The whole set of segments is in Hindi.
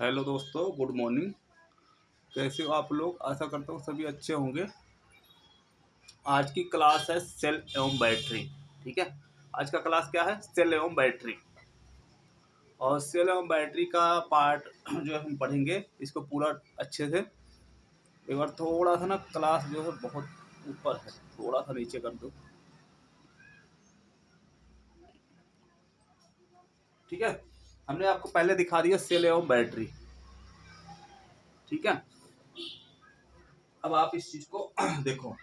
हेलो दोस्तों, गुड मॉर्निंग। कैसे हो आप लोग? आशा करता हूँ सभी अच्छे होंगे। आज की क्लास है सेल एवं बैटरी। ठीक है, आज का क्लास क्या है? सेल एवं बैटरी। और सेल एवं बैटरी का पार्ट जो है हम पढ़ेंगे इसको पूरा अच्छे से। एक बार थोड़ा सा ना क्लास जो है बहुत ऊपर है, थोड़ा सा नीचे कर दो। ठीक है, हमने आपको पहले दिखा दिया सेल एवं बैटरी। ठीक है, अब आप इस चीज को देखो।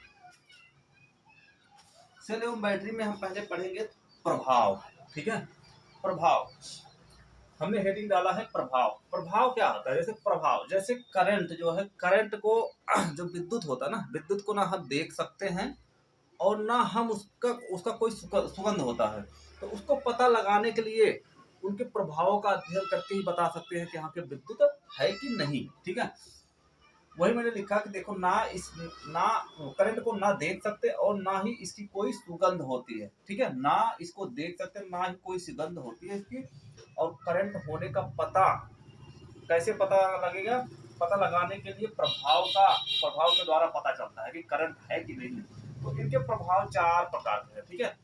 सेल एवं बैटरी में हम पहले पढ़ेंगे प्रभाव। ठीक है, प्रभाव हमने हेडिंग डाला है प्रभाव। प्रभाव क्या होता है? जैसे प्रभाव, जैसे करंट जो है, करंट को जो विद्युत होता है ना, विद्युत को ना हम देख सकते हैं और ना हम उसका उसका कोई सुगंध होता है। तो उसको पता लगाने के लिए उनके प्रभावों का अध्ययन करके ही बता सकते हैं कि यहाँ के विद्युत है कि नहीं। ठीक है, वही मैंने लिखा कि देखो, ना करंट को ना देख सकते और ना ही इसकी कोई सुगंध होती है। ठीक है, ना इसको देख सकते ना ही कोई सुगंध होती है इसकी। और करंट होने का पता कैसे पता लगेगा? पता लगाने के लिए प्रभाव के द्वारा पता चलता है कि करंट है कि नहीं। तो इनके प्रभाव चार प्रकार के हैं। ठीक है,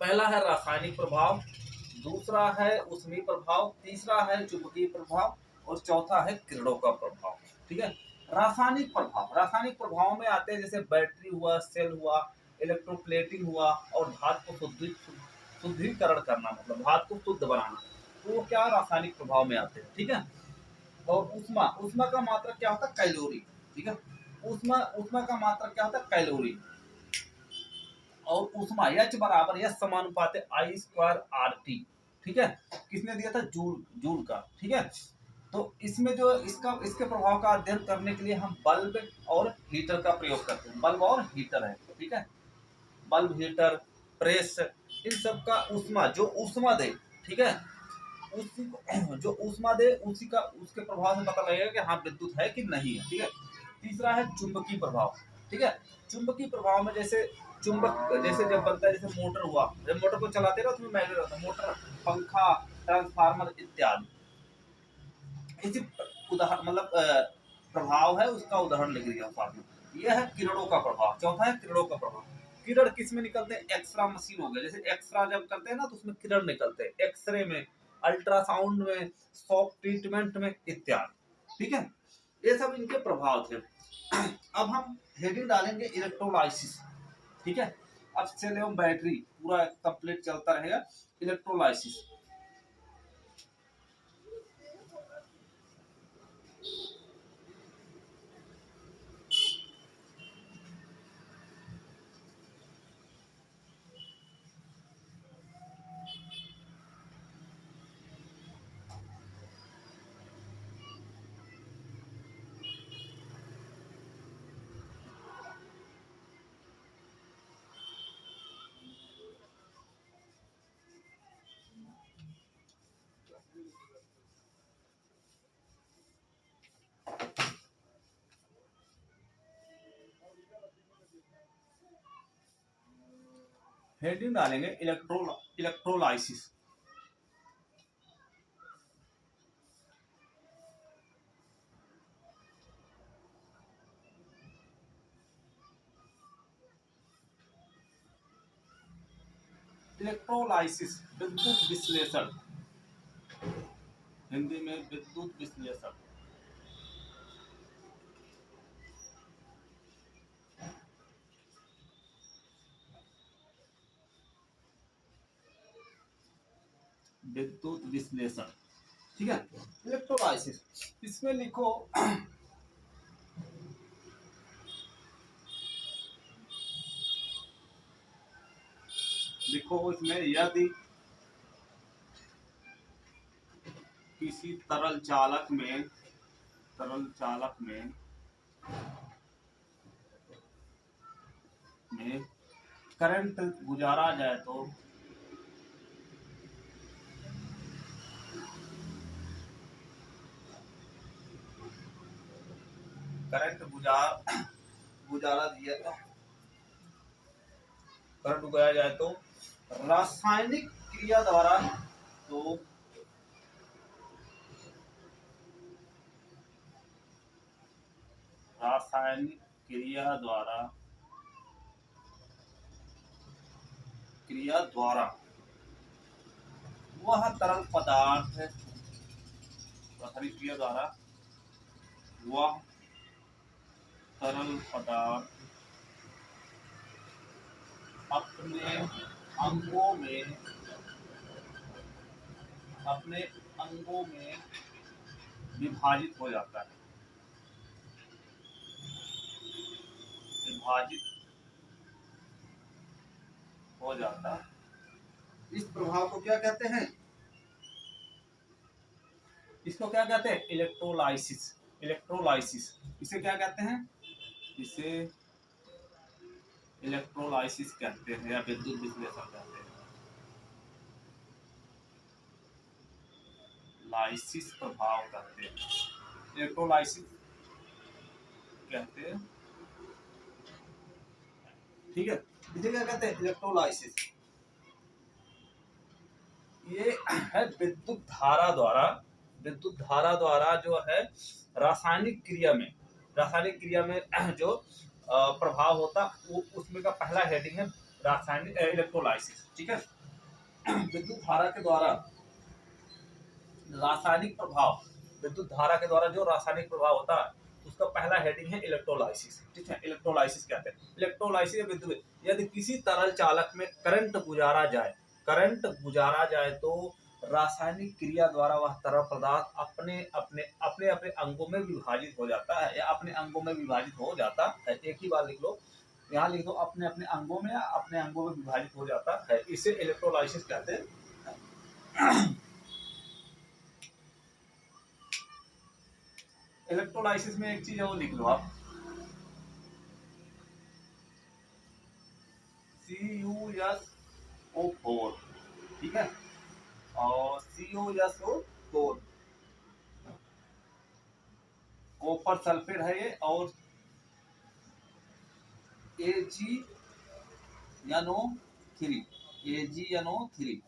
पहला है रासायनिक प्रभाव, दूसरा है ऊष्मीय प्रभाव, तीसरा है चुंबकीय प्रभाव और चौथा है किरणों का प्रभाव। ठीक है, रासायनिक प्रभाव में आते हैं जैसे बैटरी हुआ, सेल हुआ, इलेक्ट्रोप्लेटिंग हुआ और धातु को शुद्धिकरण करना, मतलब धातु को शुद्ध बनाना। तो वो क्या रासायनिक प्रभाव में आते हैं। ठीक है, और ऊष्मा ऊष्मा का मात्रक क्या होता है? कैलोरी। ठीक है, ऊष्मा ऊष्मा का मात्रक क्या होता है? कैलोरी। और ऊष्मा एच बराबर या समानुपात आई स्क्वायर आर टी। ठीक है, किसने दिया था? जूल, जूल का। ठीक है, तो इसमें जो इसके प्रभाव का अध्ययन करने के लिए हम बल्ब और हीटर का प्रयोग करते हैं। बल्ब और हीटर है। ठीक है, बल्ब, हीटर, प्रेस, इन सब का ऊष्मा, जो ऊष्मा दे, ठीक है, उसी को जो ऊष्मा दे उसी का उसके प्रभाव से पता लगेगा कि हाँ विद्युत है कि नहीं है। ठीक है, तीसरा है चुंबकीय प्रभाव। ठीक है, चुंबकीय प्रभाव में जैसे चुंबक, जैसे जब बनता है, जैसे मोटर हुआ, जब मोटर को चलाते रहो उसमें मैग्नेट रहता है, मोटर, पंखा, ट्रांसफार्मर इत्यादि। इसी उदाहरण, मतलब प्रभाव है, उसका उदाहरण लिख दिया साथ में। यह है किरणों का प्रभाव। चौथा है किरणों का प्रभाव। किरण किस में निकलते हैं? एक्सरा मशीन हो गया, जैसे एक्सरा जब करते हैं ना तो उसमें किरण निकलते हैं, एक्सरे में, अल्ट्रासाउंड में, शॉक ट्रीटमेंट में इत्यादि। ठीक है, ये सब इनके प्रभाव थे। अब हम हेडिंग डालेंगे इलेक्ट्रोलाइसिस। ठीक है, अब सेल एवं बैटरी पूरा कंप्लीट चलता रहेगा। इलेक्ट्रोलाइसिस, हेडिंग डालेंगे इलेक्ट्रोलाइसिस। इलेक्ट्रोलाइसिस विद्युत विश्लेषण, हिंदी में विद्युत विश्लेषण। विद्युत विश्लेषण, ठीक है, इलेक्ट्रोलाइसिस। इसमें लिखो लिखो इसमें, यदि किसी तरल चालक में करंट गुजारा जाए तो करंट गुजारा दिया तो करंट उगाया जाए तो रासायनिक क्रिया द्वारा, तो रासायनिक क्रिया द्वारा वह तरल पदार्थ, रासायनिक क्रिया द्वारा वह तरल पदार्थ अपने अंगों में विभाजित हो जाता है। इस प्रभाव को क्या कहते हैं? इसको क्या कहते हैं? इलेक्ट्रोलाइसिस। इसे क्या कहते हैं? इसे इलेक्ट्रोलाइसिस कहते हैं या विद्युत विश्लेषण कहते हैं। लाइसिस प्रभाव कहते हैं, इलेक्ट्रोलाइसिस कहते हैं। ठीक है, इसे क्या कहते हैं? इलेक्ट्रोलाइसिस। ये है विद्युत धारा द्वारा जो है रासायनिक क्रिया में जो प्रभाव होता वो उसमें का पहला हेडिंग है रासायनिक इलेक्ट्रोलाइसिस। ठीक है, विद्युत धारा के द्वारा जो रासायनिक प्रभाव होता है उसका पहला हेडिंग है इलेक्ट्रोलाइसिस। ठीक है, इलेक्ट्रोलाइसिस कहते हैं। इलेक्ट्रोलाइसिस विद्युत, यदि किसी तरल चालक में करंट गुजारा जाए तो रासायनिक क्रिया द्वारा वह तरल पदार्थ अपने अपने अंगों में विभाजित हो जाता है या अपने अंगों में विभाजित हो जाता है। एक ही बार लिख लो, यहाँ लिख दो, अपने अंगों में विभाजित हो जाता है। इसे इलेक्ट्रोलाइसिस कहते हैं। इलेक्ट्रोलाइसिस में एक चीज है वो लिख लो आप, CuSO4। ठीक है, और CuSO4 कॉपर सल्फेट है ये, और AgNO3।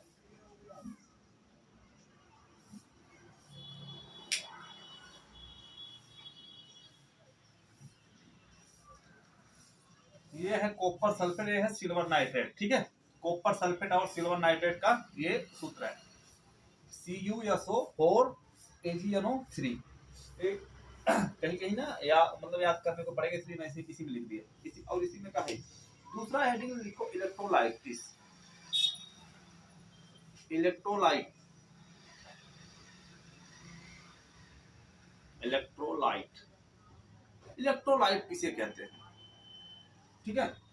ये है कॉपर सल्फेट, ये है सिल्वर नाइट्रेट। ठीक है, कॉपर सल्फेट और सिल्वर नाइट्रेट का ये सूत्र है, CuSO4 AgNO3। कहीं ना या मतलब याद करने को पड़ेगा, इसलिए मैं इसी में लिख दिया। और इसी में का है दूसरा हेडिंग लिखो इलेक्ट्रोलाइटिस। इलेक्ट्रोलाइट किसे कहते हैं? ठीक है,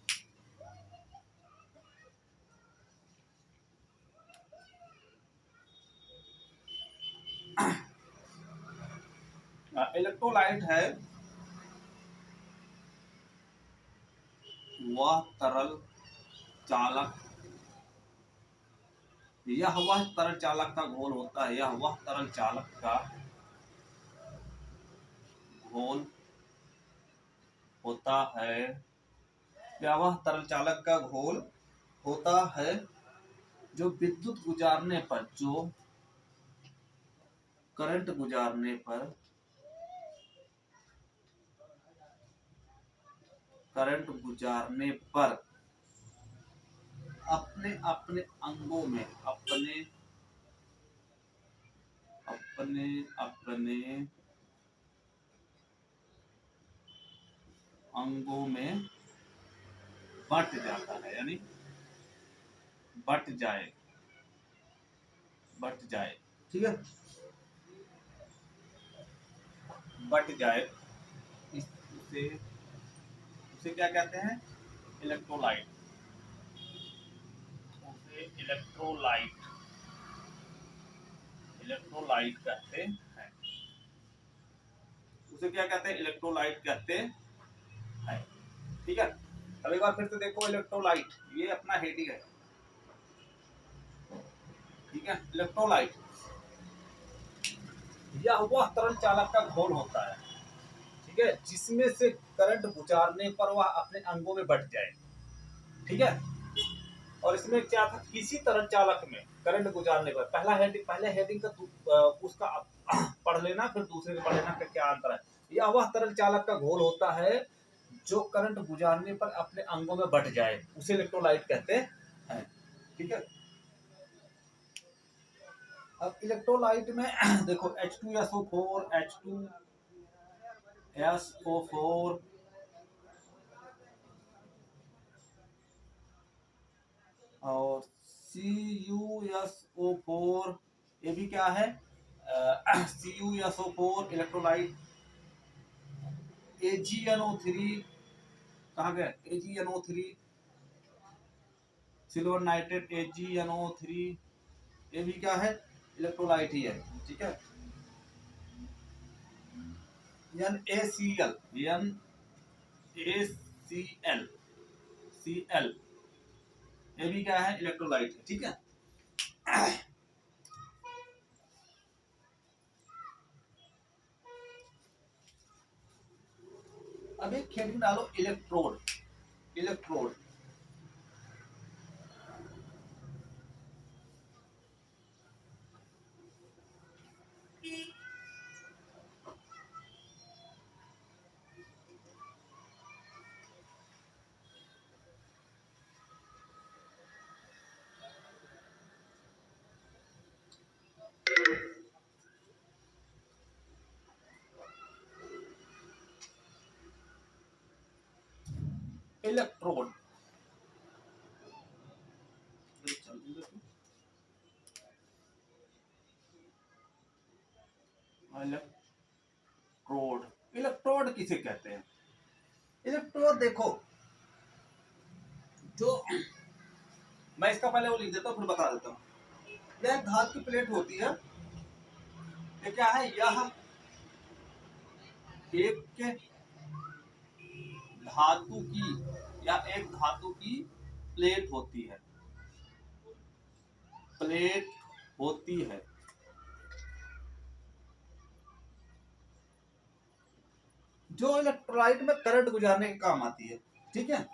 इलेक्ट्रोलाइट है वह तरल चालक, वह तरल चालक का घोल होता है, वह तरल चालक का घोल होता है, वह तरल चालक का घोल होता है जो विद्युत गुजारने पर, जो करंट गुजारने पर अपने अंगों में बट जाता है, यानी बट जाए। ठीक है, बट जाए, उसे क्या कहते हैं? इलेक्ट्रोलाइट। इलेक्ट्रोलाइट कहते हैं। उसे क्या कहते हैं? इलेक्ट्रोलाइट कहते हैं। ठीक है, अब एक बार फिर से देखो, इलेक्ट्रोलाइट ये अपना हेडिंग है। ठीक है, इलेक्ट्रोलाइट यह वह तरल चालक का घोल होता है, ठीक है, जिसमें से करंट गुजारने पर वह अपने अंगों में बट जाए। ठीक है, और इसमें क्या था, किसी तरल चालक में करंट गुजारने पर, पहले हेडिंग का उसका पढ़ लेना, फिर दूसरे को पढ़ लेना, क्या अंतर है। यह वह तरल चालक का घोल होता है जो करंट गुजारने पर अपने अंगों में बट जाए उसे इलेक्ट्रोलाइट कहते हैं। ठीक है। अब इलेक्ट्रोलाइट में देखो H2SO4, H2SO4 और CuSO4, ये भी क्या है, CuSO4 इलेक्ट्रोलाइट। AgNO3 कहाँ गया, AgNO3 सिल्वर नाइट्रेट, AgNO3 ये भी क्या है, इलेक्ट्रोलाइट ही है। ठीक है। NaCl, Cl ये भी क्या है, इलेक्ट्रोलाइट है। ठीक है। अब एक हेडिंग डालो, electrode. Electrode electrode electrode electrode किसे कहते हैं? इलेक्ट्रोड देखो, जो मैं इसका पहले वो लिख देता हूँ फिर बता देता हूँ। यह एक धातु की प्लेट होती है। ये क्या है, यह एक धातु की या एक धातु की प्लेट होती है। प्लेट होती है जो इलेक्ट्रोलाइट में करंट गुजारने के काम आती है। ठीक है।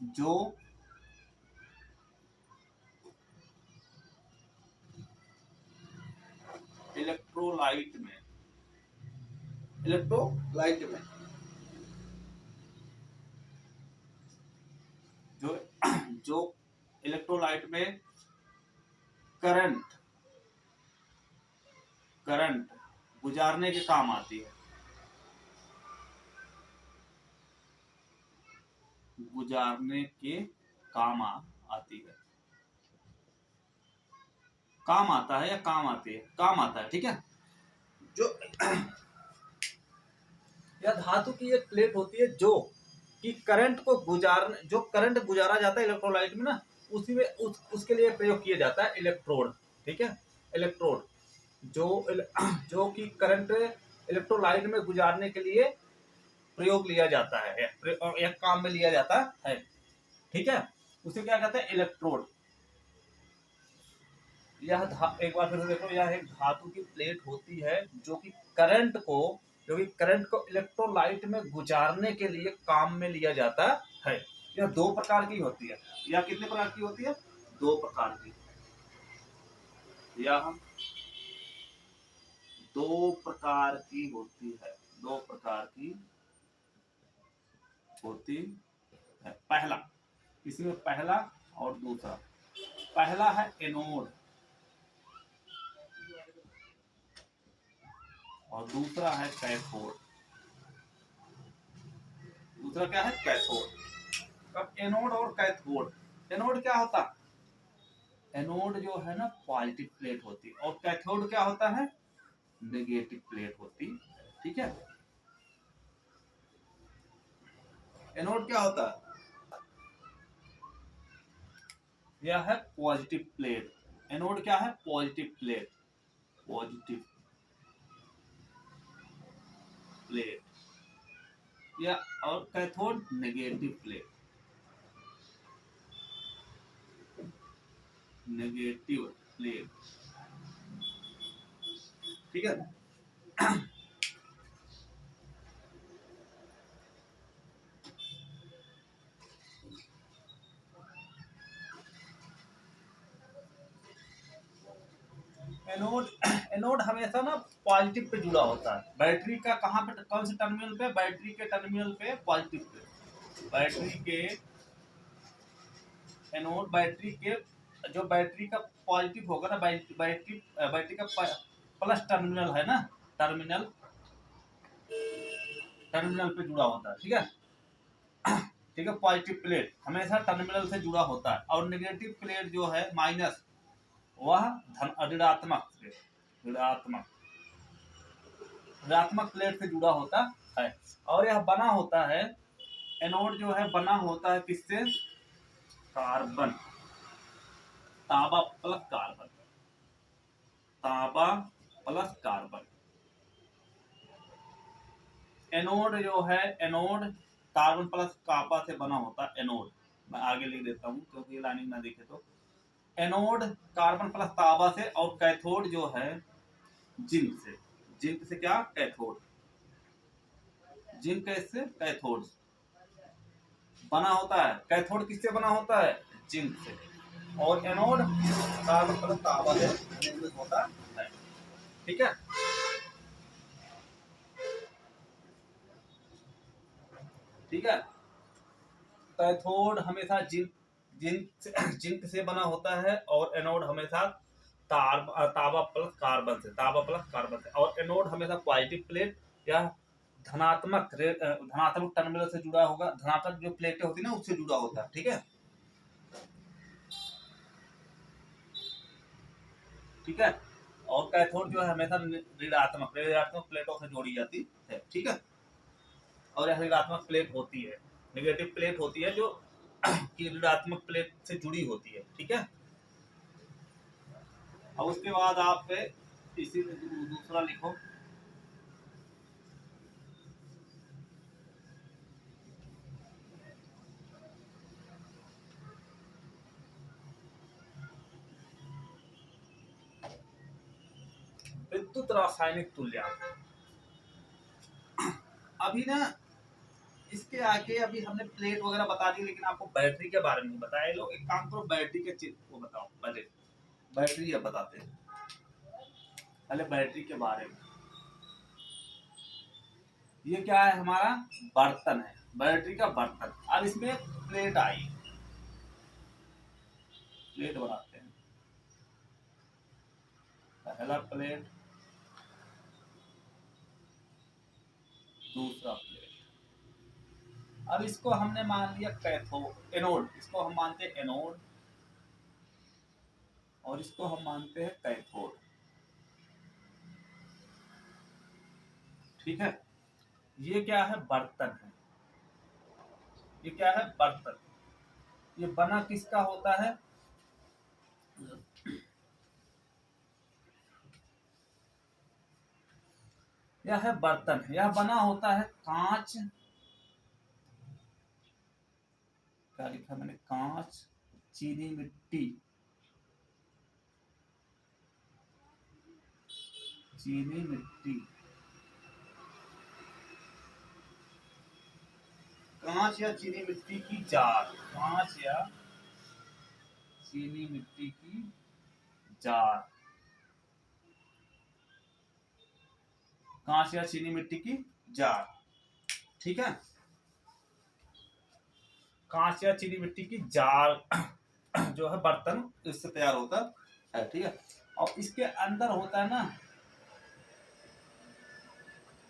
जो इलेक्ट्रोलाइट में इलेक्ट्रोलाइट में जो जो इलेक्ट्रोलाइट में करंट करंट गुजारने के काम आती है। गुजारने के काम आती है। काम आता है या काम आती है, काम आता है। ठीक है। जो यह धातु की एक प्लेट होती है जो कि करंट को जो करंट गुजारा जाता है इलेक्ट्रोलाइट में ना, उसी में उसके लिए प्रयोग किया जाता है इलेक्ट्रोड। ठीक है। इलेक्ट्रोड जो कि करंट इलेक्ट्रोलाइट में गुजारने के लिए प्रयोग लिया जाता है या काम में लिया जाता है। ठीक है। उसे क्या कहते हैं, इलेक्ट्रोड। एक बार फिर से देखो, यह एक धातु की प्लेट होती है जो कि करंट को इलेक्ट्रोलाइट में गुजारने के लिए काम में लिया जाता है। यह दो प्रकार की होती है। यह कितने प्रकार की होती है, दो प्रकार की। यह दो प्रकार की होती है। दो प्रकार की होती है। पहला, इसमें पहला और दूसरा। पहला है एनोड और दूसरा है कैथोड। दूसरा क्या है, कैथोड। अब एनोड और कैथोड, एनोड क्या होता है, एनोड जो है ना पॉजिटिव प्लेट होती है, और कैथोड क्या होता है, नेगेटिव प्लेट होती है। ठीक है। एनोड क्या होता है, यह है पॉजिटिव प्लेट। एनोड क्या है, पॉजिटिव प्लेट। पॉजिटिव प्लेट या और cathode negative plate. Negative plate. ठीक है। एनोड एनोड हमेशा ना पॉजिटिव पे जुड़ा होता है। बैटरी का कहाँ पे, कौन से टर्मिनल पे? बैटरी के टर्मिनल पे पॉजिटिव पे। बैटरी के एनोड, बैटरी के जो बैटरी का पॉजिटिव होगा ना, बैटरी का प्लस टर्मिनल है ना, टर्मिनल टर्मिनल पे जुड़ा होता है। ठीक है, ठीक है। पॉजिटिव प्लेट हमेशा टर्मिनल से जुड़ा होता है, और नेगेटिव प्लेट जो है माइनस, वह ऋणात्मक ऋणात्मक ऋणात्मक प्लेट से जुड़ा होता है। और यह बना होता है, एनोड जो है बना होता है किससे? कार्बन, तांबा प्लस कार्बन, तांबा प्लस कार्बन। एनोड जो है, एनोड कार्बन प्लस तांबा से बना होता है। एनोड मैं आगे लिख देता हूँ क्योंकि लाइनिंग ना देखे तो। एनोड कार्बन प्लस तांबा से, और कैथोड जो है जिंक से। जिंक से क्या? कैथोड। जिंक कैसे? कैथोड बना होता है। कैथोड किससे बना होता है? जिंक से। और एनोड कार्बन प्लस तांबा से निर्मित होता है। ठीक है, ठीक है। कैथोड हमेशा जिंक से बना होता है, और एनोड हमेशा तांबा प्लस कार्बन से, तांबा प्लस कार्बन से। और एनोड हमेशा पॉजिटिव प्लेट या धनात्मक टर्मिनल से जुड़ा होगा। धनात्मक जो प्लेटें होती है ना, उससे जुड़ा होता है। ठीक है, ठीक है। और कैथोड जो है हमेशा ऋणात्मक प्लेटों से जोड़ी जाती है। ठीक है, और यह ऋणात्मक प्लेट होती है, नेगेटिव प्लेट होती है जो कि ऋणात्मक प्लेट से जुड़ी होती है। ठीक है, अब उसके बाद आप इसी में दूसरा लिखो। विद्युत रासायनिक तुल्यांक। अभी ना इसके आगे अभी हमने प्लेट वगैरह बता दी, लेकिन आपको बैटरी के बारे में नहीं बताया। लोग एक काम करो, बैटरी के चित्र को बताओ पहले। बैटरी अब बताते हैं, पहले बैटरी के बारे में। ये क्या है? हमारा बर्तन है, बैटरी का बर्तन। अब इसमें प्लेट आई, प्लेट बनाते हैं। पहला प्लेट, दूसरा प्लेट। अब इसको हमने मान लिया कैथोड, एनोड। इसको हम मानते हैं एनोड, और इसको हम मानते हैं कैथोड। ठीक है, ये क्या है? बर्तन है। ये क्या है? बर्तन। ये बना किसका होता है? यह है बर्तन है। यह बना होता है कांच, क्या लिखा मैंने? कांच, चीनी मिट्टी, चीनी मिट्टी, कांच या चीनी मिट्टी की जार, कांच या चीनी मिट्टी की जार, कांच या चीनी मिट्टी की जार। ठीक है, कांच या चीनी मिट्टी की जार जो है बर्तन, इससे तैयार होता है। ठीक है, और इसके अंदर होता है ना,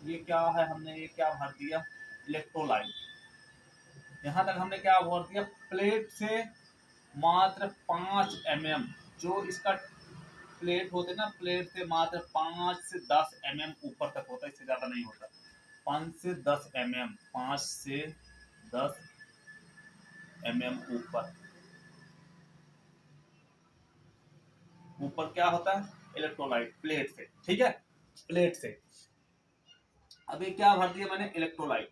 ये क्या है? हमने ये क्या भर दिया? इलेक्ट्रोलाइट। यहां तक हमने क्या भर दिया? प्लेट से मात्र 5 mm, जो इसका प्लेट होते ना, प्लेट से मात्र 5 से 10 mm ऊपर तक होता है, इससे ज्यादा नहीं होता। 5 से 10 mm, 5 से 10 mm ऊपर, ऊपर क्या होता है? इलेक्ट्रोलाइट, प्लेट से। ठीक है, प्लेट से। अभी क्या भर दिया मैंने? Electrolyte,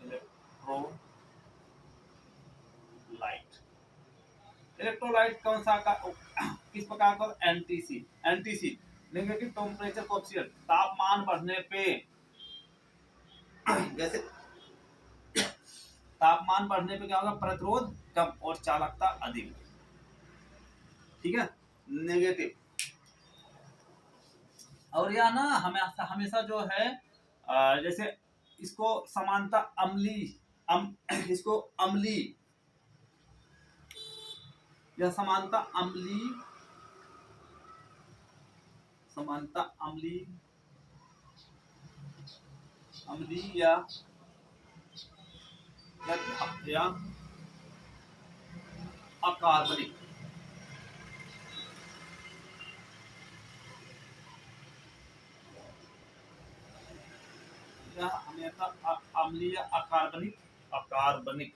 electrolyte. इलेक्ट्रोलाइट कौन सा का, किस प्रकार का? NTC, NTC negative temperature coefficient. तापमान बढ़ने पे, जैसे तापमान बढ़ने पे क्या होगा? प्रतिरोध कम और चालकता अधिक। ठीक है, नेगेटिव। और यह ना हमेशा हमेशा जो है जैसे इसको समानता इसको अम्ली, यह समानता अम्ली, समानता अम्ली, अम्ली या अकार्बनिक, यह हमेशा अम्लीय अकार्बनिक, अकार्बनिक,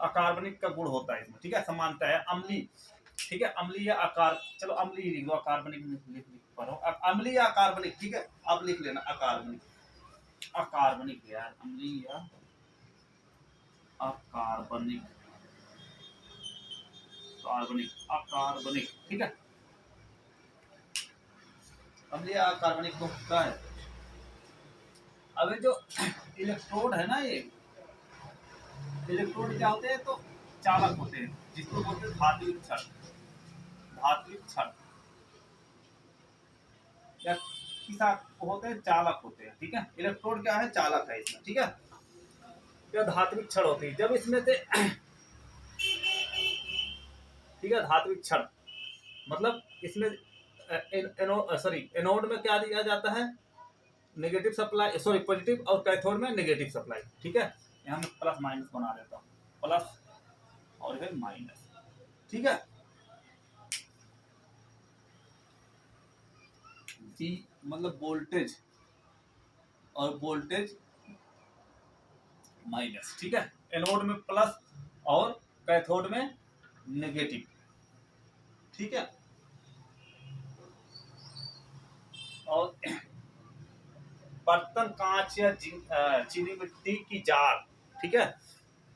अकार्बनिक का गुण होता है इसमें, ठीक है। समानता है अम्ली, ठीक है, अम्लीय अकार, चलो अम्ली लिख दो, अकार्बनिक लिख पा रहा हूँ, अम्लीय अकार्बनिक, ठीक है। अब लिख लेना अकार्बनिक, अकार्बनिक यार, अम्लीय अकार्बनिक, कार्बनिक, अकार्बनिक, ठीक है। अम्लीय अकार्बनिक तो होता है। अब जो इलेक्ट्रोड है ना, ये इलेक्ट्रोड क्या होते हैं, तो चालक होते हैं, जिसको बोलते हैं धात्विक क्षण, धात्विक क्षण या किसा होते हैं, चालक होते हैं, ठीक है। इलेक्ट्रोड क्या है, चालक है इसमें, ठीक है। यह धात्विक क्षण होती है जब इसमें से, ठीक है, धात्विक क्षण मतलब इसमें एनोड में क्या दिया जाता है, नेगेटिव सप्लाई, सॉरी पॉजिटिव, और कैथोड में नेगेटिव सप्लाई, ठीक है। यहाँ मैं प्लस माइनस बना देता हूँ, प्लस और फिर माइनस, ठीक है। जी मतलब वोल्टेज और वोल्टेज माइनस, ठीक है। एनोड में प्लस और कैथोड में नेगेटिव, ठीक है। और बर्तन कांच या चीनी मिट्टी की जार, ठीक है।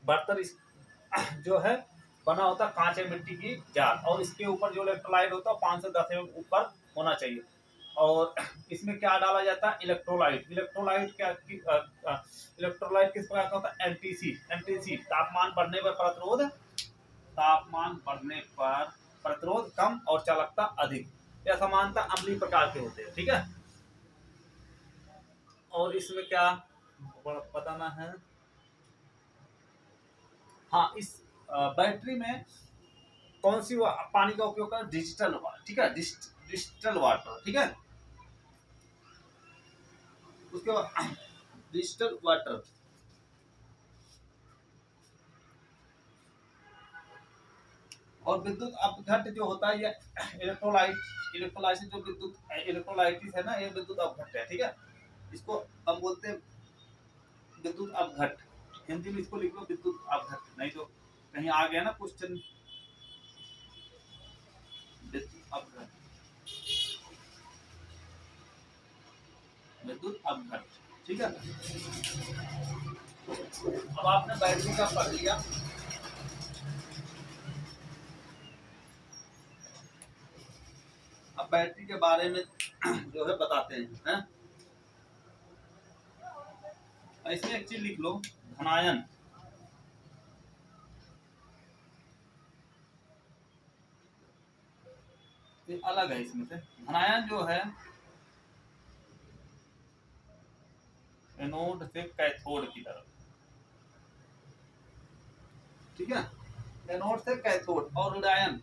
बर्तन इस जो है बना होता है कांच या मिट्टी की जार, और इसके ऊपर जो इलेक्ट्रोलाइट होता है 5 से 10 mm ऊपर होना चाहिए। और इसमें क्या डाला जाता है, इलेक्ट्रोलाइट। इलेक्ट्रोलाइट क्या इलेक्ट्रोलाइट किस प्रकार का होता है, एनटीसी, एनटीसी तापमान बढ़ने पर प्रतिरोध, तापमान बढ़ने पर प्रतिरोध कम और चालकता अधिक, या समानता अम्लीय प्रकार के होते हैं, ठीक है। और इसमें क्या बताना है, हाँ, इस बैटरी में कौन सी पानी का उपयोग कर, डिजिटल वाटर, ठीक है, डिजिटल वाटर, ठीक है। उसके बाद डिजिटल वाटर, और विद्युत अपघट जो होता है, ये इलेक्ट्रोलाइट, इलेक्ट्रोलाइसिस जो विद्युत इलेक्ट्रोलाइटिस है ना, ये विद्युत अपघट है, ठीक है। इसको हम बोलते हैं विद्युत अपघट, हिंदी में इसको लिख लो विद्युत अपघट, नहीं तो कहीं आ गया ना क्वेश्चन, विद्युत अपघट, विद्युत अपघट, ठीक है। अब आपने बैटरी का पढ़ लिया, अब बैटरी के बारे में जो है बताते हैं। ऐसे एक चीज लिख लो, धनायन, ये अलग है इसमें से। धनायन जो है एनोड से कैथोड की तरफ, ठीक है, एनोड से कैथोड। और ऋणायन,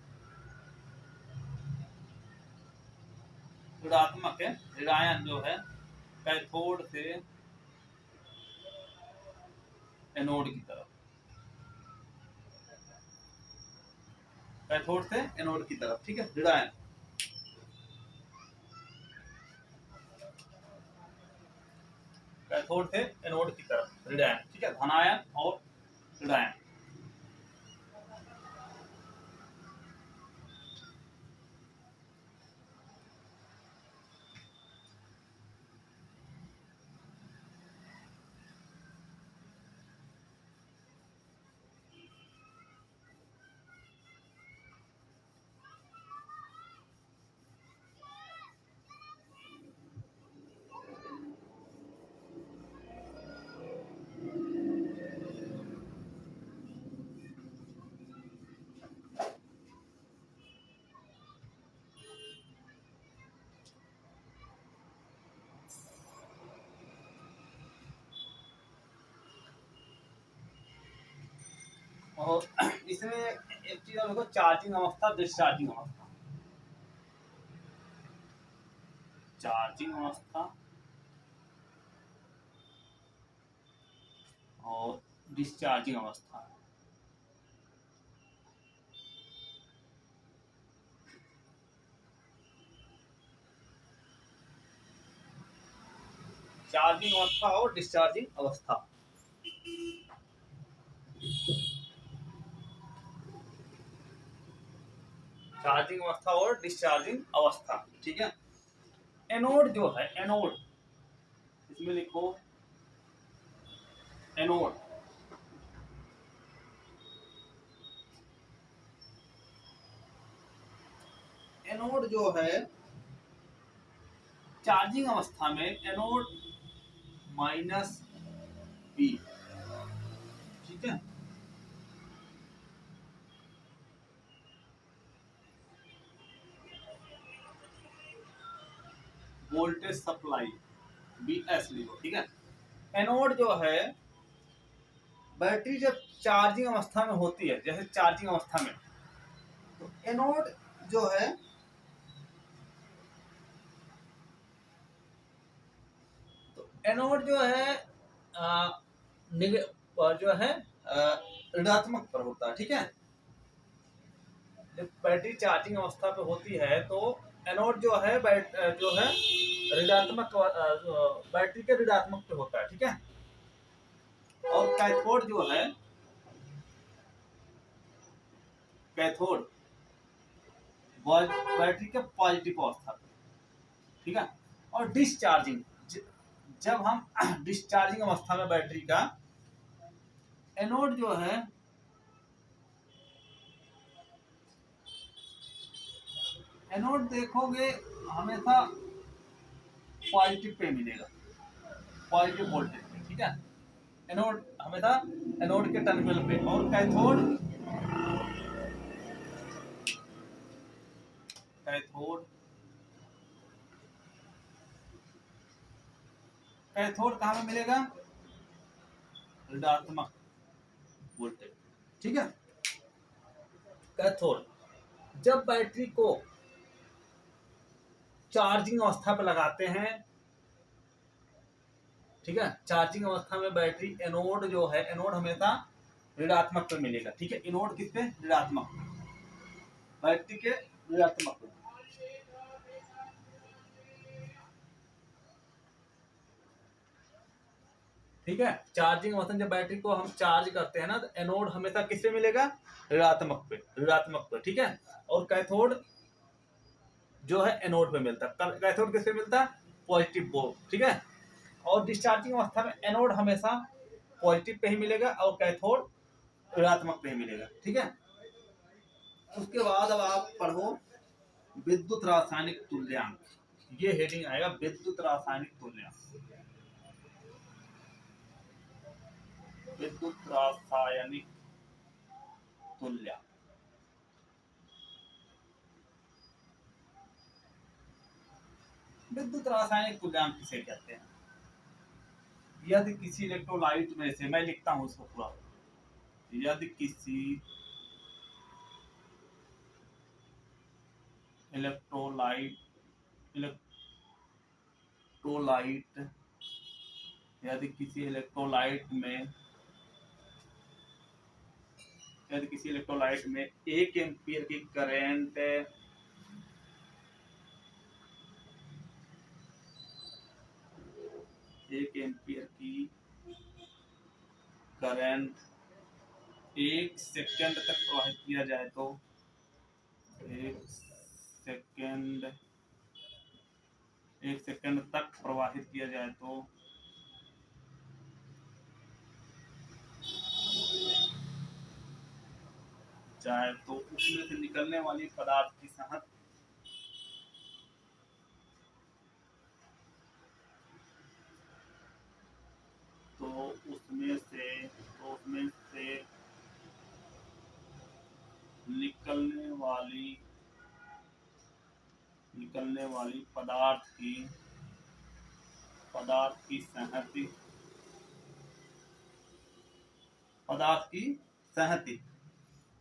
ऋणात्मक है, ऋणायन जो है कैथोड से एनोड की तरफ, कैथोड से एनोड की तरफ, ठीक है, ऋणायन। कैथोड से एनोड की तरफ ऋणायन, ठीक है, धनायन और ऋणायन। और इसमें एक चीज और देखो, चार्जिंग अवस्था, डिस्चार्जिंग अवस्था। चार्जिंग अवस्था और डिस्चार्जिंग अवस्था। चार्जिंग अवस्था और डिस्चार्जिंग अवस्था। चार्जिंग अवस्था और डिस्चार्जिंग अवस्था, ठीक है। एनोड जो है, एनोड, इसमें लिखो एनोड। एनोड जो है, चार्जिंग अवस्था में एनोड माइनस बी, ठीक है। वोल्टेज सप्लाई बी एस लिखो, ठीक है। एनोड जो है, बैटरी जब चार्जिंग अवस्था में होती है, जैसे चार्जिंग अवस्था में, तो एनोड जो है, तो एनोड जो है जो है ऋणात्मक पर होता है, ठीक है। जब बैटरी चार्जिंग अवस्था पे होती है तो एनोड जो है जो है ऋणात्मक, बैटरी के ऋणात्मक पे होता है, ठीक है। और कैथोड जो है, कैथोड बैटरी के पॉजिटिव अवस्था पे, ठीक है। और डिस्चार्जिंग, जब हम डिस्चार्जिंग अवस्था में बैटरी का, एनोड जो है, एनोड देखोगे हमेशा पॉजिटिव पे मिलेगा, पॉजिटिव वोल्टेज पे, ठीक है। एनोड हमेशा एनोड के टर्मिनल पे। और कैथोड, कैथोड, कैथोड कहाँ में मिलेगा, ऋणात्मक वोल्टेज, ठीक है। कैथोड जब बैटरी को चार्जिंग अवस्था पर लगाते हैं, ठीक है, चार्जिंग अवस्था में बैटरी, एनोड जो है, एनोड हमेशा ऋणात्मक पे मिलेगा, ठीक है। एनोड किस पे, ऋणात्मक, बैटरी के ऋणात्मक पे, ठीक है। चार्जिंग अवस्था जब बैटरी को हम चार्ज करते हैं ना, तो एनोड हमेशा किससे मिलेगा, ऋणात्मक पे, ऋणात्मक पे, ठीक है। और कैथोड जो है एनोड पे मिलता है। कैथोड किससे मिलता है, पॉजिटिव वो, ठीक है। और डिस्चार्जिंग अवस्था में एनोड हमेशा पॉजिटिव पे ही मिलेगा और कैथोड ऋणात्मक पे ही मिलेगा, ठीक है। उसके बाद अब आप पढ़ो विद्युत रासायनिक तुल्यांक। ये हेडिंग आएगा, विद्युत रासायनिक तुल्यांक। विद्युत रासायनिक तुल्यांक। विद्युत रासायनिक तुल्यांक किसे कहते हैं? यदि किसी इलेक्ट्रोलाइट में से, मैं लिखता हूं उसको पूरा, यदि किसी इलेक्ट्रोलाइट, इलेक्ट्रोलाइट, यदि किसी इलेक्ट्रोलाइट में, यदि किसी इलेक्ट्रोलाइट में 1 एम्पीयर की करंट, 1 एम्पीयर की करंट 1 सेकेंड तक प्रवाहित किया जाए तो, 1 सेकेंड, 1 सेकेंड तक प्रवाहित किया जाए तो उसमें से निकलने वाली पदार्थ की सहत, तो उसमें से निकलने वाली पदार्थ की संहति,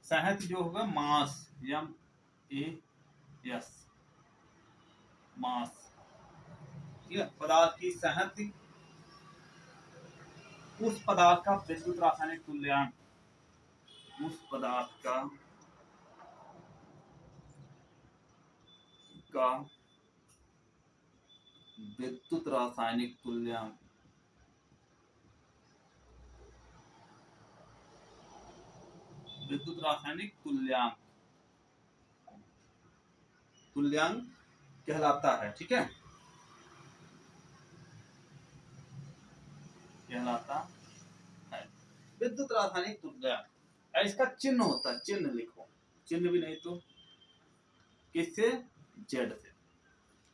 संहति जो होगा मास, MAS, मास, ठीक है। पदार्थ की संहति, उस पदार्थ का विद्युत रासायनिक तुल्यांक, उस पदार्थ का विद्युत रासायनिक तुल्यांक, विद्युत रासायनिक तुल्यांक, तुल्यांक कहलाता है, ठीक है, कहलाता है विद्युत रासायनिक तुल्यांक। इसका चिन्ह होता है, चिन्ह लिखो, चिन्ह भी नहीं तो किससे, जेड से,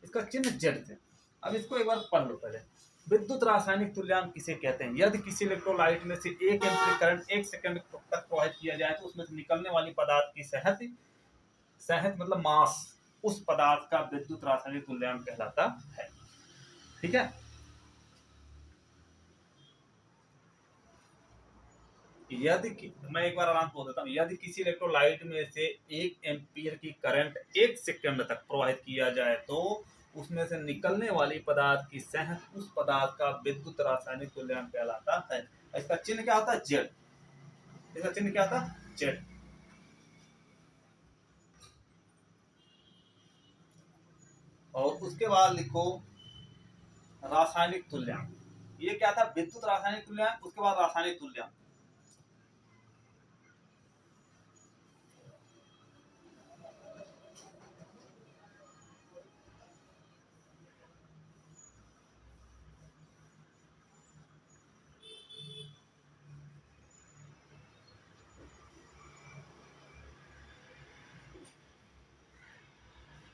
इसका चिन्ह जेड से। अब इसको एक बार पढ़ लो पहले। विद्युत रासायनिक तुल्यांक किसे कहते हैं? यदि किसी इलेक्ट्रोलाइट में से 1 एम्पीयर करंट 1 सेकंड तक प्रवाहित किया जाए तो उसमें से निकलने वाली पदार्थ की संहति, संहति मतलब मास, उस पदार्थ का विद्युत रासायनिक तुल्यांक कहलाता है, ठीक है। यदि, मैं एक बार आराम से बोल देता हूँ, यदि किसी इलेक्ट्रोलाइट में से 1 एम्पीयर की करंट 1 सेकंड तक प्रवाहित किया जाए तो उसमें से निकलने वाली पदार्थ की संहति उस पदार्थ का विद्युत रासायनिक तुल्यांक कहलाता है। इसका चिन्ह क्या होता है? जेड। इसका चिन्ह क्या होता है? जेड। और उसके बाद लिखो रासायनिक तुल्यांक। ये क्या था? विद्युत रासायनिक तुल्यांक, उसके बाद रासायनिक तुल्यांक।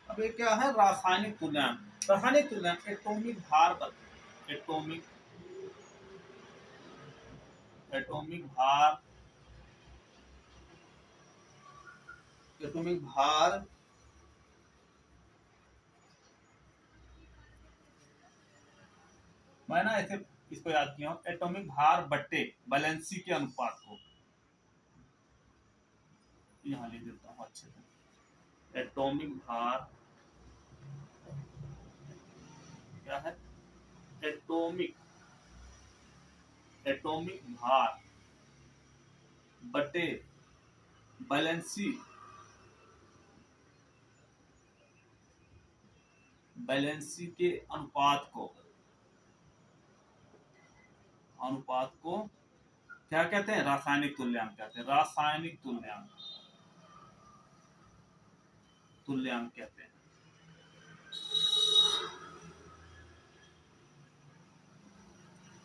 अब ये क्या है? रासायनिक तुल्यांक। रासायनिक तुल्यांक एटॉमिक भार पर, एटॉमिक, एटॉमिक भार, एटॉमिक भार मैं ना ऐसे इसको याद किया हूं, एटॉमिक भार बट्टे वैलेंसी के अनुपात को यहां लिख देता हूं अच्छे से। एटॉमिक भार क्या है? एटॉमिक, एटॉमिक भार बटे वैलेंसी, वैलेंसी के अनुपात को, अनुपात को क्या कहते हैं? रासायनिक तुल्यांक कहते हैं। रासायनिक तुल्यांक, तुल्यांक कहते हैं।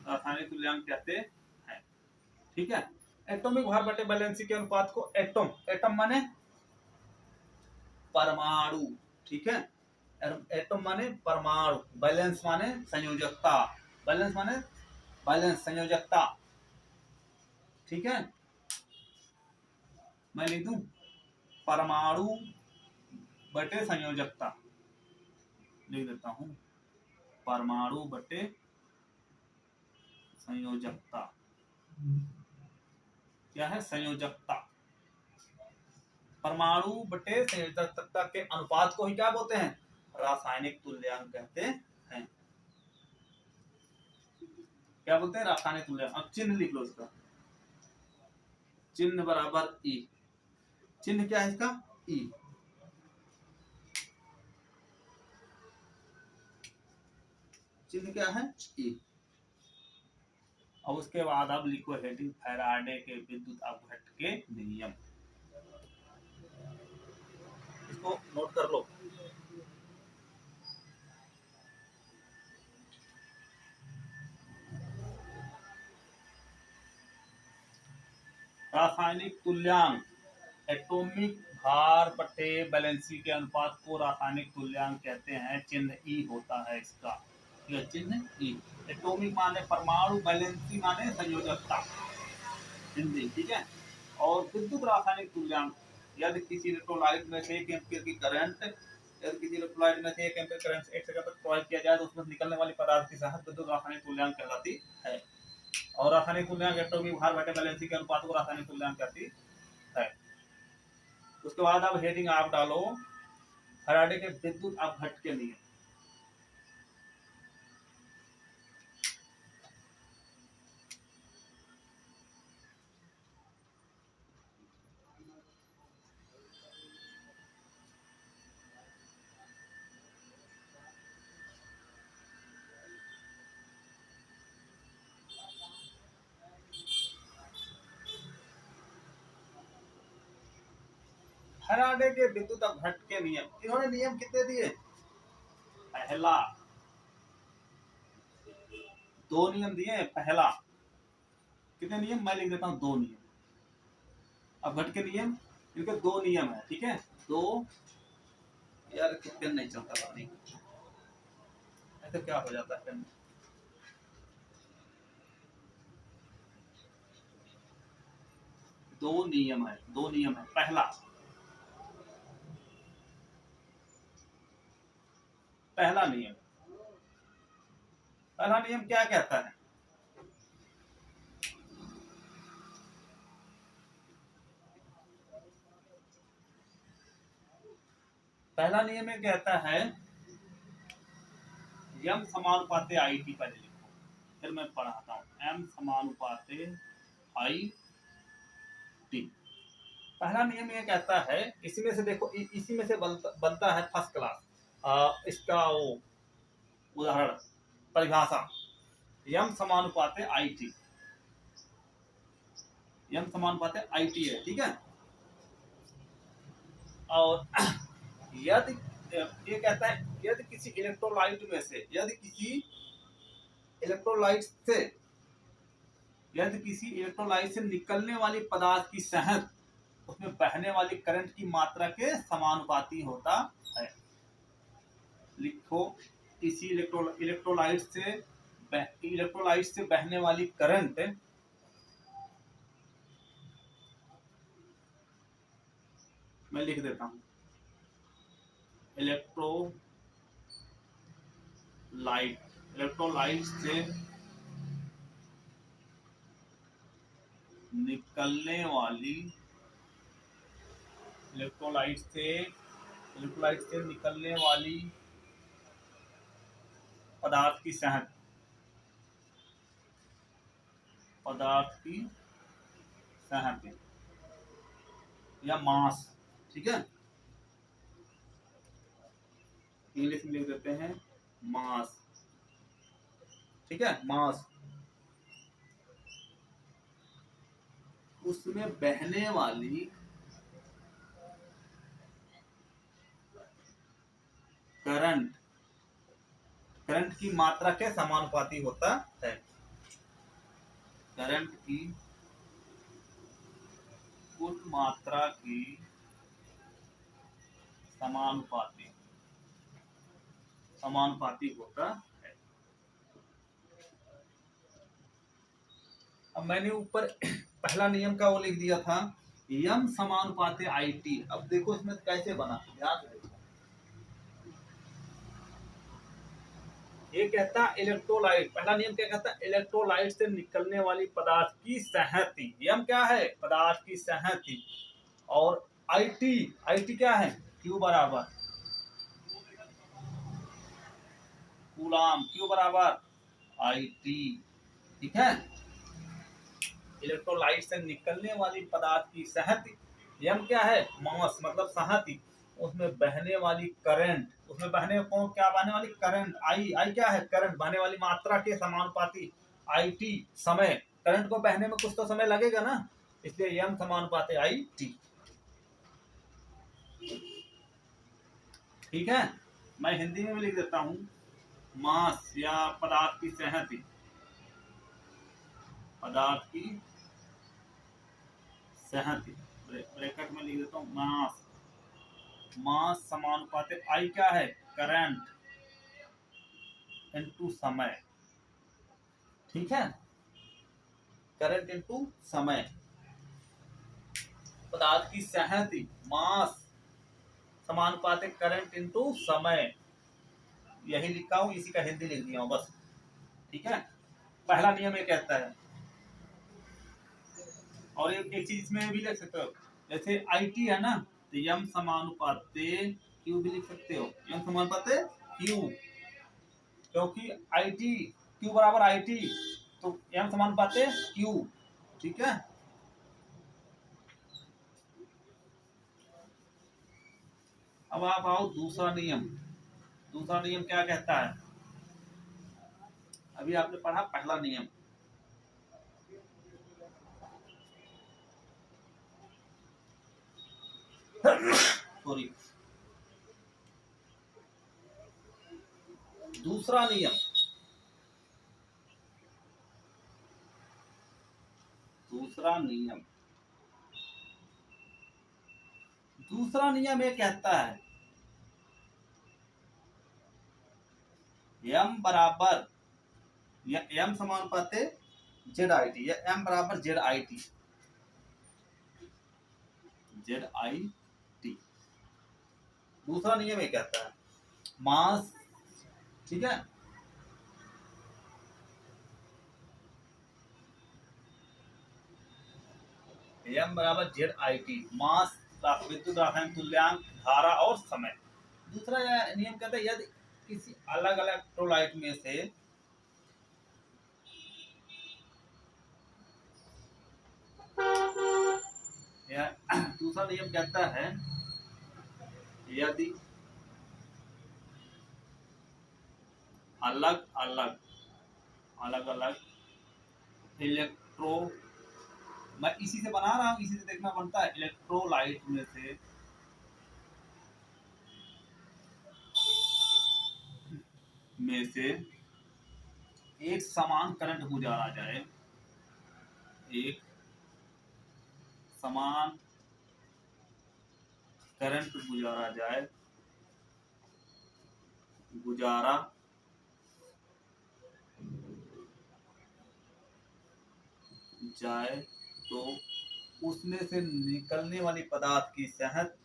रासायनिक तुल्यांक कहते हैं, ठीक है। एटॉमिक भार बटे वैलेंसी के अनुपात को एटम, एटम माने परमाणु, ठीक है। एटम माने परमाणु, बैलेंस माने संयोजकता, बैलेंस माने बैलेंस, संयोजकता, ठीक है। मैं लिख दूं परमाणु बटे संयोजकता, लिख देता हूं परमाणु बटे संयोजकता। क्या है? संयोजकता। परमाणु बटे संयोजकता के अनुपात को ही क्या बोलते हैं? रासायनिक तुल्यांक कहते हैं। क्या बोलते हैं? रासायनिक तुल्यांक। अब चिन्ह लिख लो इसका, चिन्ह बराबर ई। चिन्ह क्या है इसका? ई। चिन्ह क्या है? ई। अब उसके बाद अब लिखो हेडिंग फैराडे के विद्युत अपघट्ट के नियम। इसको नोट कर लो। रासायनिक तुल्यांक, एटॉमिक भार बटे वैलेंसी के अनुपात को रासायनिक तुल्यांक कहते हैं। चिन्ह ई होता है इसका, यह चिन्ह ई। एटॉमिक माने परमाणु, वैलेंसी माने संयोजकता, हिंदी, ठीक है। और विद्युत रासायनिक तुल्यांक, यदि किसी इलेक्ट्रोलाइट में से 1 एम्पीयर की करंट, यदि किसी इलेक्ट्रोलाइट में से 1 एम्पीयर करंट 1 सेकंड तक प्रवाहित किया जाए तो उसमें निकलने वाली पदार्थ की संहति विद्युत रासायनिक तुल्यांक कहलाती है। और रासायनिक तुल्यांक एटॉमिक भार बटे वैलेंसी के अनुपात को रासायनिक तुल्यांक कहती है। उसके बाद अब हेडिंग आप डालो फैराडे के विद्युत अपघट्ट के नियम। फैराडे के विद्युत अपघट्ट के नियम, इन्होंने नियम कितने दिए? पहला 2 नियम दिए। पहला कितने नियम मैं लिख देता हूं, 2 नियम अपघट्ट के नियम, इनके 2 नियम है, ठीक है। 2 यार पेन नहीं चलता, पता नहीं ऐसा क्या हो जाता है पेन। दो नियम है, 2 नियम है। पहला नियम क्या कहता है? पहला नियम ये कहता है यम समानुपाते आई टी, पहले लिखो फिर मैं पढ़ाता हूं। एम समानुपाते आई टी। पहला नियम ये कहता है, इसी में से देखो, इसी में से बनता है फर्स्ट क्लास इसका वो उदाहरण, परिभाषा। यम समानुपाते I T, M समानुपाते I T है, ठीक है। और यदि ये कहता है यदि किसी इलेक्ट्रोलाइट में से, यदि किसी इलेक्ट्रोलाइट से निकलने वाली पदार्थ की शहद उसमें बहने वाली करंट की मात्रा के समानुपाती होता है। लिखो, किसी इलेक्ट्रोलाइट से बहने वाली करंट मैं लिख देता हूं, इलेक्ट्रोलाइट से निकलने वाली पदार्थ की शहद या मास, ठीक है। इंग्लिश में लिख देते हैं मास, ठीक है, मास। उसमें बहने वाली करंट की मात्रा के समानुपाती होता है। करंट की कुल मात्रा की समानुपाती होता है। अब मैंने ऊपर पहला नियम का वो लिख दिया था, यम समानुपाते आई टी। अब देखो इसमें कैसे बना, ध्यान से देखो। ये कहता इलेक्ट्रोलाइट, पहला नियम क्या कहता है? इलेक्ट्रोलाइट से निकलने वाली पदार्थ की सहती, यम क्या है? पदार्थ की सहती। और आई टी क्या है? क्यू बराबर कूलाम, क्यू बराबर आई टी, ठीक है। इलेक्ट्रोलाइट से निकलने वाली पदार्थ की सहती, यम क्या है? मास मतलब सहती। उसमें बहने वाली करंट, क्या बहने वाली करंट, आई क्या है? करंट, बहने वाली मात्रा के समानुपाती। आई टी समय, करंट को बहने में कुछ तो समय लगेगा ना, इसलिए यम समानुपाती आई टी, ठीक है। मैं हिंदी में भी लिख देता हूं, मास या पदार्थ की सहती, ब्रैकेट में लिख देता हूं मास समानुपाती आई क्या है? करंट इनटू समय, ठीक है। करंट इनटू समय, पदार्थ की सहती, मास समानुपाती करंट इनटू समय। यही लिखा हूं, इसी का हिंदी लिख दिया हूं बस, ठीक है। पहला नियम ये कहता है और एक चीज इसमें भी लिख सकते हो, जैसे आई टी है ना, तो यम समानुपाते क्यू भी लिख सकते हो, यम समानुपाते क्यू, क्योंकि आई टी क्यू बराबर आई टी, तो यम समानुपाते क्यू। ठीक है। अब आप आओ दूसरा नियम। दूसरा नियम क्या कहता है? अभी आपने पढ़ा पहला नियम, सॉरी, दूसरा नियम। दूसरा नियम, दूसरा नियम ये कहता है m बराबर या m समानुपाते जेड आई टी, या m बराबर Z I T, Z I T. दूसरा नियम ये कहता है मास, ठीक है, m बराबर जेड आई टी, मास, विद्युत रासायनिक तुल्यांक, धारा और समय। दूसरा नियम कहता है यदि किसी अलग अलग इलेक्ट्रोलाइट में से दूसरा नियम कहता है यदि अलग अलग अलग अलग इलेक्ट्रो, मैं इसी से बना रहा हूं, इसी से देखना बनता है, इलेक्ट्रोलाइट में से एक समान करंट गुजारा जाए, एक समान करंट गुजारा जाए तो उसमें से निकलने वाली पदार्थ की सेहत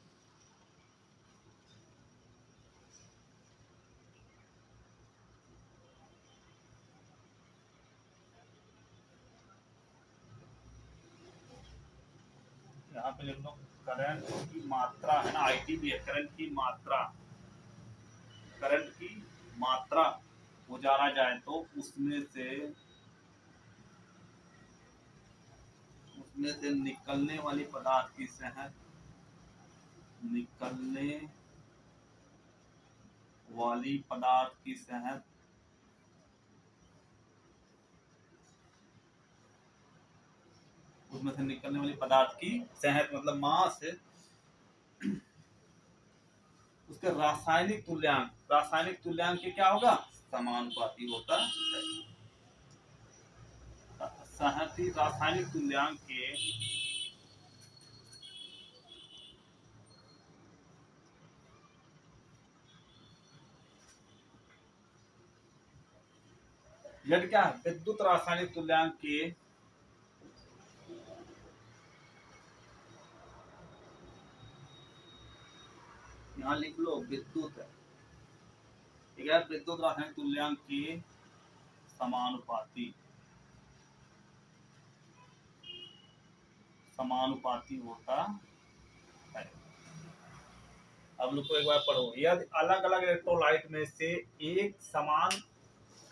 यहाँ पे लिख लो, करंट की मात्रा है ना, आईटी भी है, करंट की मात्रा गुजारा जाए तो उसमें से निकलने वाली पदार्थ की सेहत, निकलने वाली पदार्थ की सेहत उसमें से निकलने वाली पदार्थ की सेहत मतलब मास, उसके रासायनिक तुल्यांक के क्या होगा, समानुपाती होता है। सहती रासायनिक तुल्यांक के जेड क्या है, विद्युत रासायनिक तुल्यांक के यहाँ लिख लो विद्युत है, ठीक है, विद्युत रासायनिक तुल्यांक के समानुपाती होता है। अब लोग को एक बार पढ़ो, यदि अलग अलग इलेक्ट्रोलाइट में से एक समान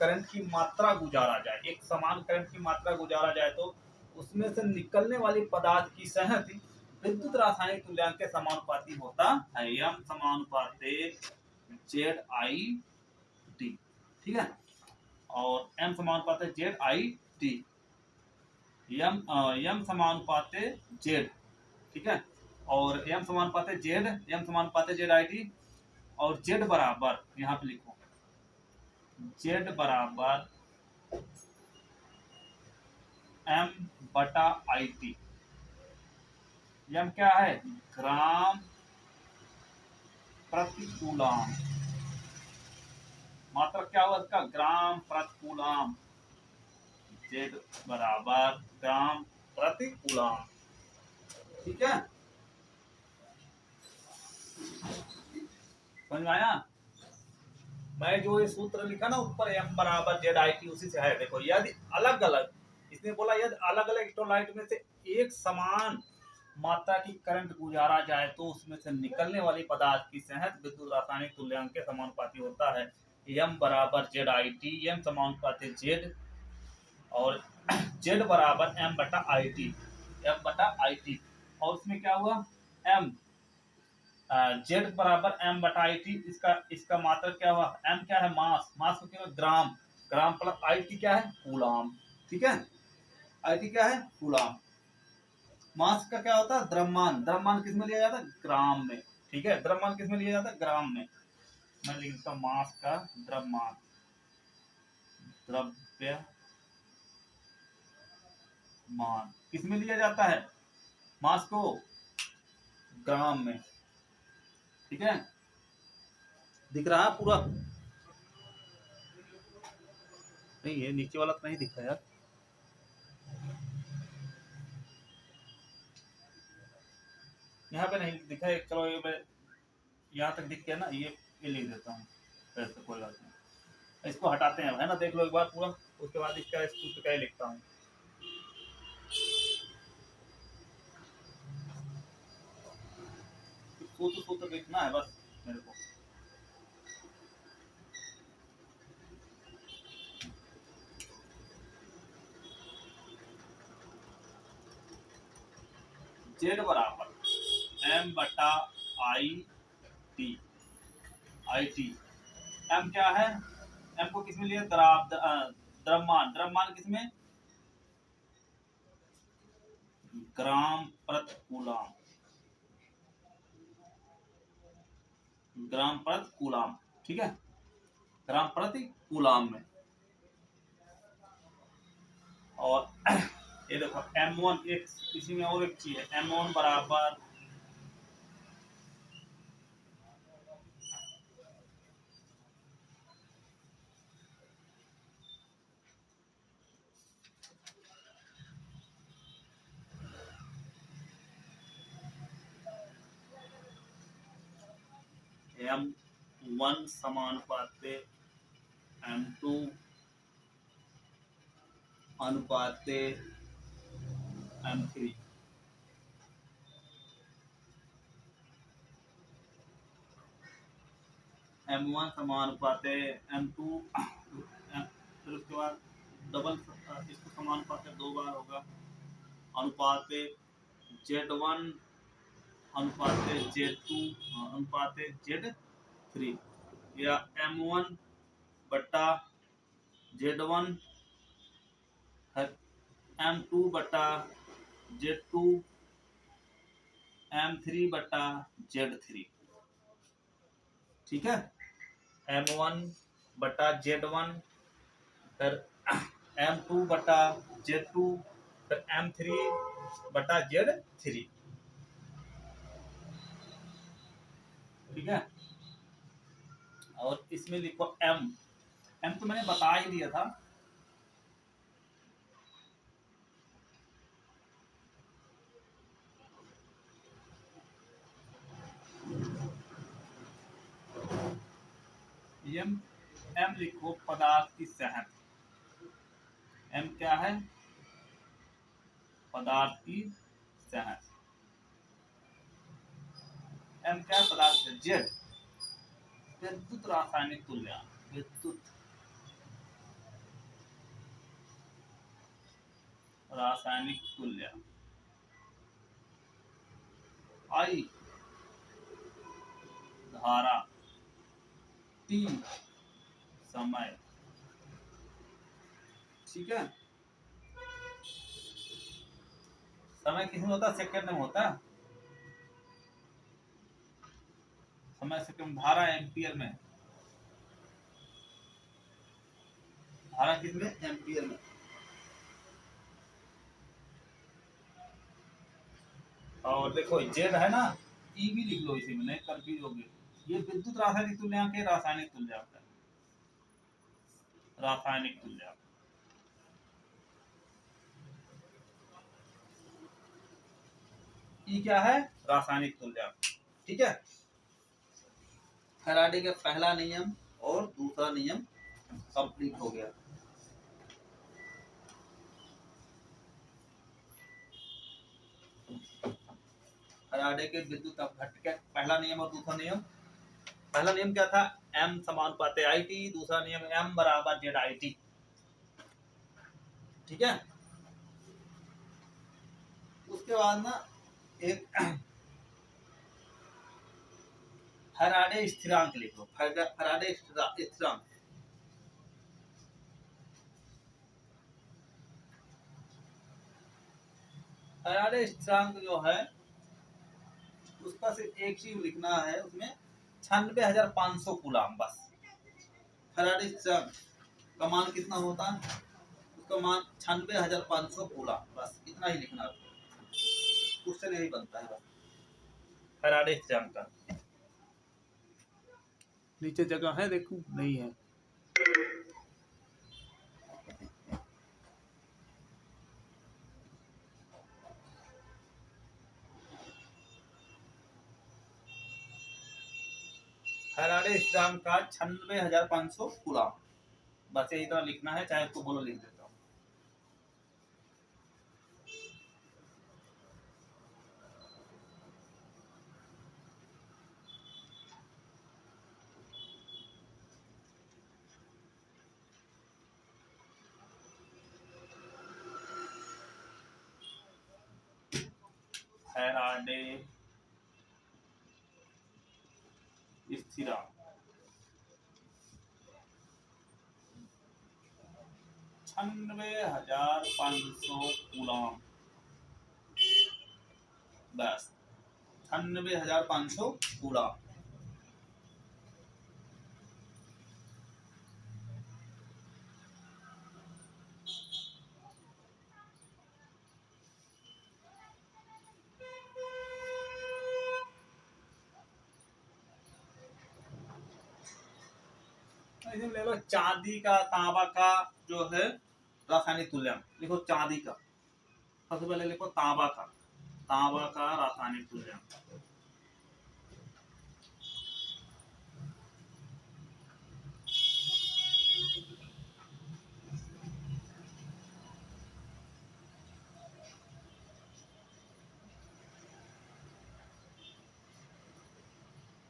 करंट की मात्रा गुजारा जाए, एक समान करंट की मात्रा गुजारा जाए तो उसमें से निकलने वाली पदार्थ की सहत विद्युत रासायनिक तुल्यांक के समानुपाती होता है, यम समानुपाते जेड आई टी, ठीक है, और एम समानुपाते जेड आई टी, यम समानुपाते जेड, ठीक है, और एम समानुपाते जेड आई टी, और जेड बराबर यहाँ पे लिखो, जेड बराबर एम बटा आई टी। एम क्या है, ग्राम प्रति कूलाम, मात्रा क्या हुआ इसका, ग्राम प्रति कूलाम, जेड बराबर ग्राम प्रति कूलाम, ठीक है, समझ में आया? मैं जो ये सूत्र लिखा ना ऊपर, एम बराबर जेड आई टी, उसी से है। देखो यदि अलग अलग इसने बोला यदि अलग अलग इलेक्ट्रोलाइट में से एक समान मात्रा की करंट गुजारा जाए तो उसमें से निकलने वाली पदार्थ की सहज विद्युत रासायनिक तुल्यांक के समानुपाती होता है। एम बराबर जेड आई टी, एम समानुपाती जेड, और जेड बराबर एम बटा आई टी, एम बटा आई टी। और उसमें क्या हुआ, एम जेड बराबर एम बटा आई टी, इसका मात्रा क्या हुआ, एम क्या है मास, मास को क्या है ग्राम, ग्राम प्लस आई टी क्या है कूलाम। ठीक है, आई टी क्या है कूलाम। मास का क्या होता है द्रव्यमान, द्रव्यमान किस में लिया जाता है ग्राम में। ठीक है, द्रव्यमान किस में लिया जाता है ग्राम में। मैं लिखता हूँ मास का द्रव्यमान, द्रव्यमान किस में लिया जाता है, मास को ग्राम में। ठीक है, दिख रहा है पूरा, नहीं ये नीचे वाला तो नहीं दिख रहा यार, यहाँ पे नहीं दिखा है। चलो ये मैं यहाँ तक दिख गया ना, ये लिख देता हूँ, ऐसे कोई बात नहीं, इसको हटाते हैं है ना, देख लो एक बार पूरा, उसके बाद इसका सूत्र क्या लिखता हूँ। सूत्र सूत्र लिखना है बस मेरे को। जेड बराबर एम बटा I T, I T. M क्या है, एम को किसमें लिया द्रव्यमान, द्रव्यमान किसमें ग्राम प्रति कूलाम, ग्राम प्रति कूलाम। ठीक है, ग्राम प्रति कूलाम में। और ये देखो M1, एक इसी में और एक चीज है, M1 बराबर M1 समानुपाते M2 अनुपाते M3। M1 समानुपाते M2, फिर उसके बाद डबल इसको समानुपाते 2 बार होगा, अनुपाते Z1 अनुपाते Z2 अनुपाते Z3, या M1 बटा Z1 M2 बटा Z2 M3 बटा Z3। ठीक है, M1 बटा Z1, फिर M2 बटा Z2, फिर M3 बटा Z3। ठीक है, और इसमें लिखो M, M तो मैंने बता ही दिया था। M लिखो पदार्थ की सहज, M क्या है पदार्थ की सहज, M क्या है पदार्थ, Z विद्युत रासायनिक तुल्यांक, विद्युत रासायनिक तुल्यांक, I धारा, T समय। ठीक है, समय किसमें होता है सेकंड में होता है, समय सेकंड, धारा एम्पियर में, धारा किसमें एम्पियर में। और देखो जेड है ना, ई भी लिख लो इसी में, नहीं कंफ्यूज होगी। ये विद्युत रासायनिक तुल्यांक है, रासायनिक तुल्यांक है, रासायनिक तुल्यांक। ई क्या है रासायनिक तुल्यांक। ठीक है, फैराडे का पहला नियम और दूसरा नियम कंप्लीट हो गया। फैराडे के विद्युत अपघट्ट के पहला नियम और दूसरा नियम। पहला नियम क्या था, M समानुपाते IT। दूसरा नियम M बराबर ZIT। ठीक है। उसके बाद ना एक फैराडे स्थिरांक लिख लो। फैराडे स्थिरांक, फैराडे स्थिरांक जो है उसका सिर्फ एक चीज लिखना है, उसमें 96,500 कूलाम बस। फैराडे स्थिरांक का मान कितना होता है, उसका मान 96,500 कूलाम, बस इतना ही लिखना है, उससे नहीं बनता है बस फैराडे स्थिरांक का। नीचे जगह है देखो, नहीं है। फैराडे स्थिरांक का 96,500 कूलाम, बस यही तरह लिखना है, चाहे उसको बोलो, लिख देता हूँ। फैराडे स्थिरांक 96,500 कूलाम, बस 96,500 कूलाम। ले लो चांदी का, तांबा का जो है रासायनिक तुल्यांक, लिखो चांदी का। सबसे पहले लिखो तांबा का, तांबा का रासायनिक तुल्यांक।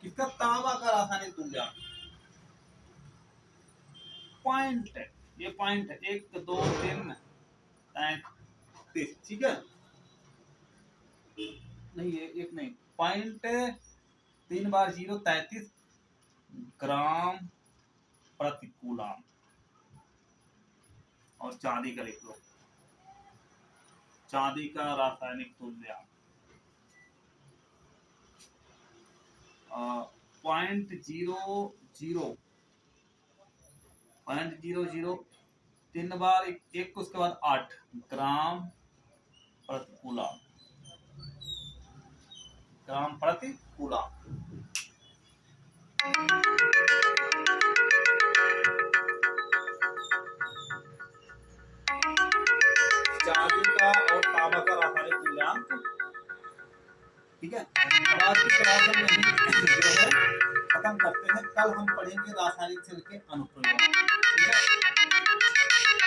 किसका, तांबा का रासायनिक तुल्यांक। पॉइंट है, ये पॉइंट है, 1 2 3 33, ठीक है। नहीं ये एक नहीं, पॉइंट 3 बार 0 33 ग्राम प्रति कूलाम। और चांदी का लिख लो, चांदी का रासायनिक तुल्यांक 0.00 3 बार 1 उसके बाद 8 ग्राम प्रति कूलाम, ग्राम प्रति कूलाम। चांदी का और तांबा का रासायनिक तुल्यांक, ठीक है। आज की क्लास हम जो है खत्म करते हैं, कल हम पढ़ेंगे रासायनिक सेल के अनुप्रयोग, ठीक है।